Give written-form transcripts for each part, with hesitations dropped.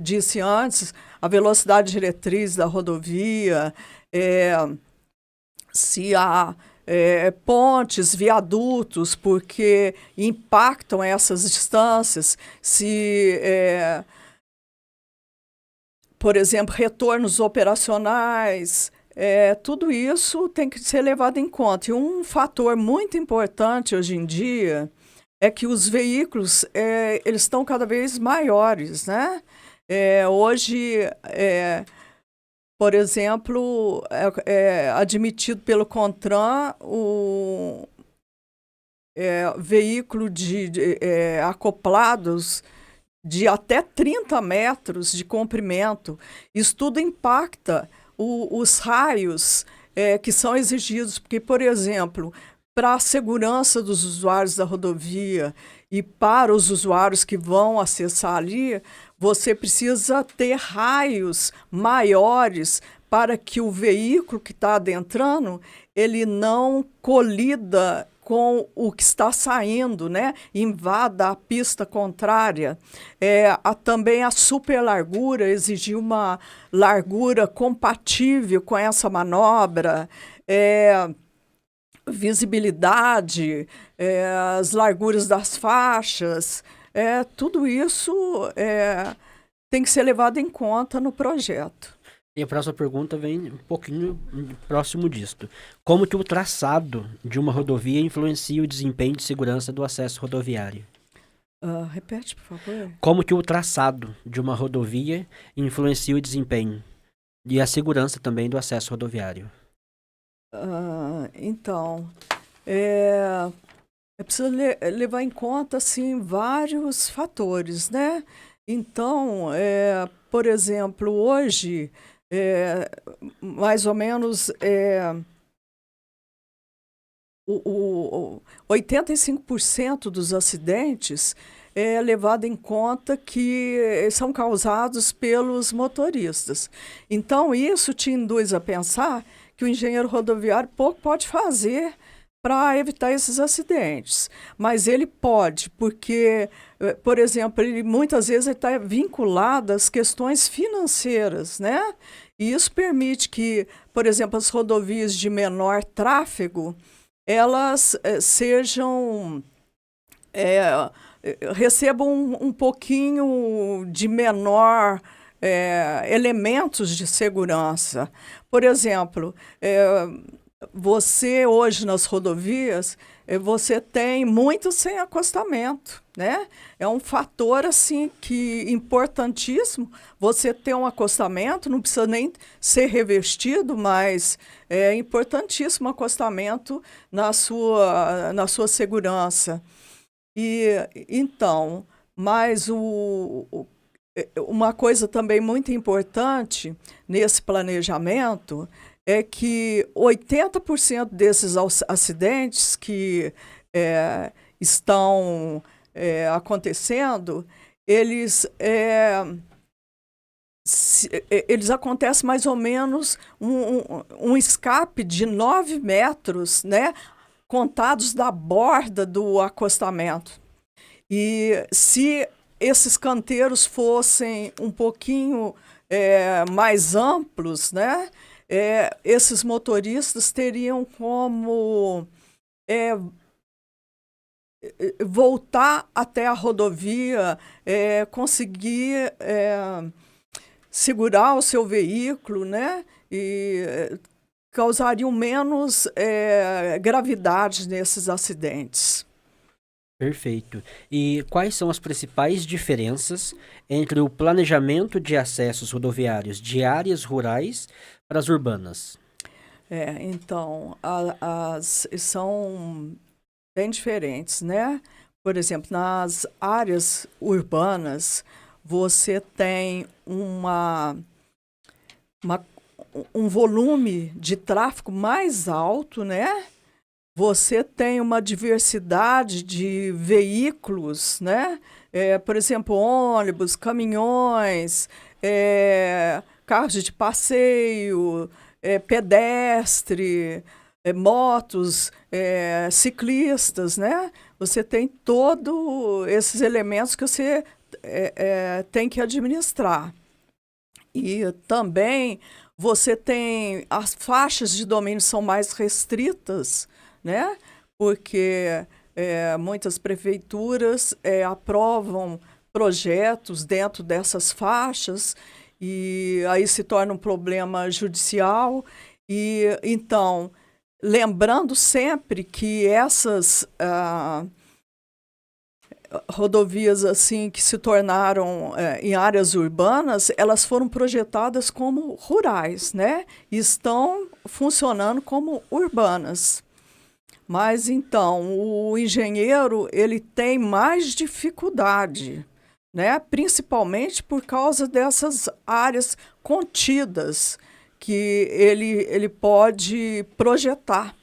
disse antes, a velocidade diretriz da rodovia, se há pontes, viadutos, porque impactam essas distâncias, se, por exemplo, retornos operacionais, tudo isso tem que ser levado em conta. E um fator muito importante hoje em dia é que os veículos eles estão cada vez maiores, né? Hoje, por exemplo, é admitido pelo CONTRAN o veículo acoplados de até 30 metros de comprimento. Isso tudo impacta os raios que são exigidos, porque, por exemplo, para a segurança dos usuários da rodovia e para os usuários que vão acessar ali, você precisa ter raios maiores para que o veículo que está adentrando, ele não colida com o que está saindo, né? Invada a pista contrária. Também a superlargura, exigir uma largura compatível com essa manobra. Visibilidade, as larguras das faixas, tudo isso tem que ser levado em conta no projeto. E a próxima pergunta vem um pouquinho próximo disto. Como que o traçado de uma rodovia influencia o desempenho de segurança do acesso rodoviário? Repete, por favor. Como que o traçado de uma rodovia influencia o desempenho e a segurança também do acesso rodoviário? Então, é preciso levar em conta assim, vários fatores, né? Então, por exemplo, hoje, mais ou menos 85% dos acidentes é levado em conta que são causados pelos motoristas. Então, isso te induz a pensar que o engenheiro rodoviário pouco pode fazer para evitar esses acidentes. Mas ele pode, porque, por exemplo, ele muitas vezes está vinculado às questões financeiras, né? E isso permite que, por exemplo, as rodovias de menor tráfego, elas recebam um pouquinho de menor elementos de segurança. Por exemplo, você hoje nas rodovias, você tem muito sem acostamento, né? É um fator assim importantíssimo. Você ter um acostamento, não precisa nem ser revestido, mas é importantíssimo o acostamento na sua segurança. E então, mas uma coisa também muito importante nesse planejamento é que 80% desses acidentes que estão acontecendo, eles acontecem mais ou menos um escape de 9 metros, né, contados da borda do acostamento. E se esses canteiros fossem um pouquinho mais amplos, né, esses motoristas teriam como voltar até a rodovia, conseguir segurar o seu veículo, né? E causariam menos gravidade nesses acidentes. Perfeito. E quais são as principais diferenças entre o planejamento de acessos rodoviários de áreas rurais para as urbanas? Então, são bem diferentes, né? Por exemplo, nas áreas urbanas, você tem um volume de tráfego mais alto, né? Você tem uma diversidade de veículos, né? Por exemplo, ônibus, caminhões, carros de passeio, pedestre, motos, ciclistas, né? Você tem todos esses elementos que você tem que administrar. E também você tem as faixas de domínio são mais restritas, né? Porque muitas prefeituras aprovam projetos dentro dessas faixas e aí se torna um problema judicial. E então, lembrando sempre que essas rodovias assim que se tornaram em áreas urbanas, elas foram projetadas como rurais, né? E estão funcionando como urbanas. Mas então, o engenheiro, ele tem mais dificuldade, né? Principalmente por causa dessas áreas contidas que ele pode projetar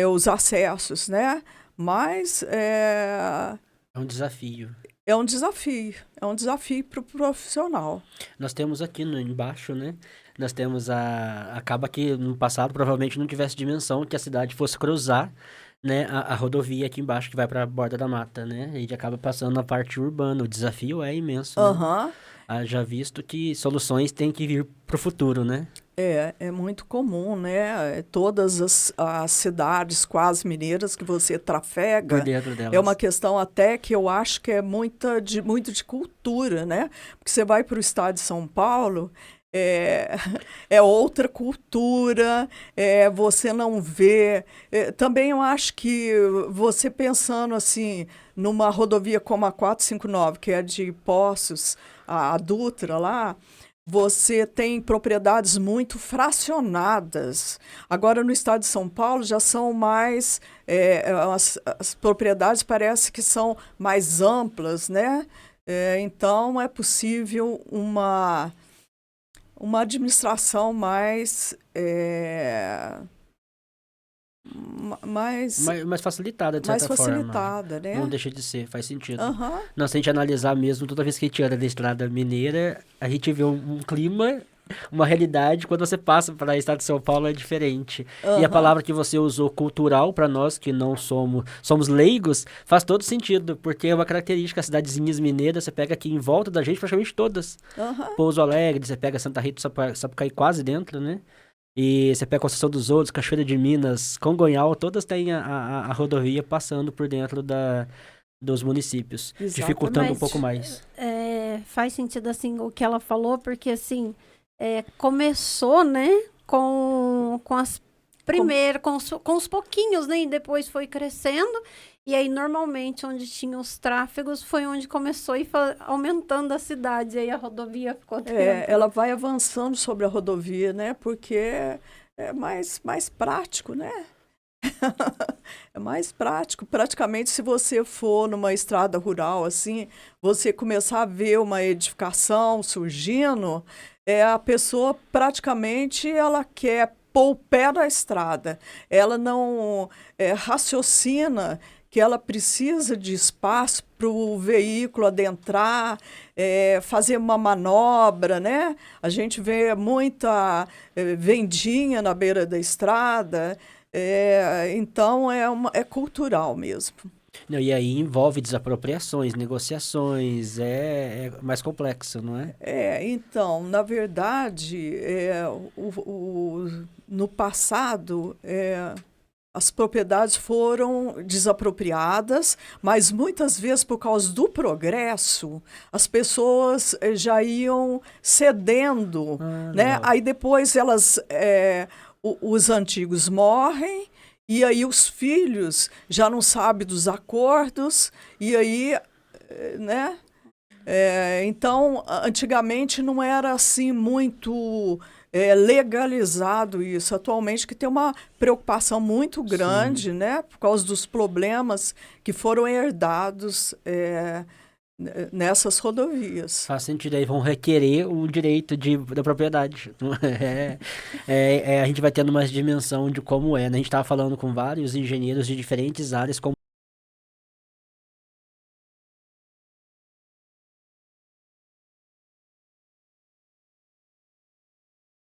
os acessos, né? Mas É um desafio. é um desafio para o profissional. Nós temos aqui embaixo, né? Nós temos acaba que no passado provavelmente não tivesse dimensão que a cidade fosse cruzar, né, a rodovia aqui embaixo que vai para a borda da mata, né? A gente acaba passando na parte urbana. O desafio é imenso, né? Aham. Já visto que soluções têm que vir para o futuro, né? É muito comum, né? Todas as cidades quase mineiras que você Por trafega, dentro é delas. uma questão até que eu acho que é muito de cultura, né? Porque você vai para o estado de São Paulo, é, é outra cultura, você não vê. Também eu acho que você pensando assim, numa rodovia como a 459, que é de Poços, a Dutra lá, você tem propriedades muito fracionadas. Agora, no estado de São Paulo, já são mais. As propriedades parece que são mais amplas, né? Então, é possível uma administração mais, Mais facilitada, de mais certa forma. facilitada, Não né? deixa de ser, faz sentido. Aham. Não, se a gente analisar mesmo, toda vez que a gente anda na estrada mineira, a gente vê um clima, uma realidade, quando você passa para o estado de São Paulo é diferente. E a Aham. palavra que você usou, cultural, para nós que não somos leigos, faz todo sentido, porque é uma característica, as cidadezinhas mineiras, você pega aqui em volta da gente, praticamente todas. Aham. Pouso Alegre, você pega Santa Rita, Sapucaí quase dentro, né? E você pega Conceição dos Outros, Cachoeira de Minas, Congonhal, todas têm a rodovia passando por dentro dos municípios, dificultando um Mas pouco mais. faz sentido, assim, o que ela falou, porque, assim, começou, né, com as primeiras, com os pouquinhos, né, e depois foi crescendo, e aí, normalmente, onde tinha os tráfegos, foi onde começou e aumentando a cidade, aí a rodovia ficou dentro. Ela vai avançando sobre a rodovia, né? Porque é mais prático, né? É mais prático. Praticamente, se você for numa estrada rural, assim, você começar a ver uma edificação surgindo, a pessoa praticamente ela quer pôr o pé na estrada. Ela não raciocina que ela precisa de espaço para o veículo adentrar, fazer uma manobra, né? A gente vê muita vendinha na beira da estrada, então é cultural mesmo. Não, e aí envolve desapropriações, negociações, é mais complexo, não é? Então, na verdade, no passado, as propriedades foram desapropriadas, mas muitas vezes, por causa do progresso, as pessoas já iam cedendo, né? Legal. Aí depois os antigos morrem, e aí os filhos já não sabem dos acordos, e aí, né? Então, antigamente não era assim muito legalizado isso. Atualmente que tem uma preocupação muito grande, né, por causa dos problemas que foram herdados nessas rodovias. Faz sentido, aí vão requerer o direito da propriedade. A gente vai tendo mais dimensão de como né? A gente estava falando com vários engenheiros de diferentes áreas, como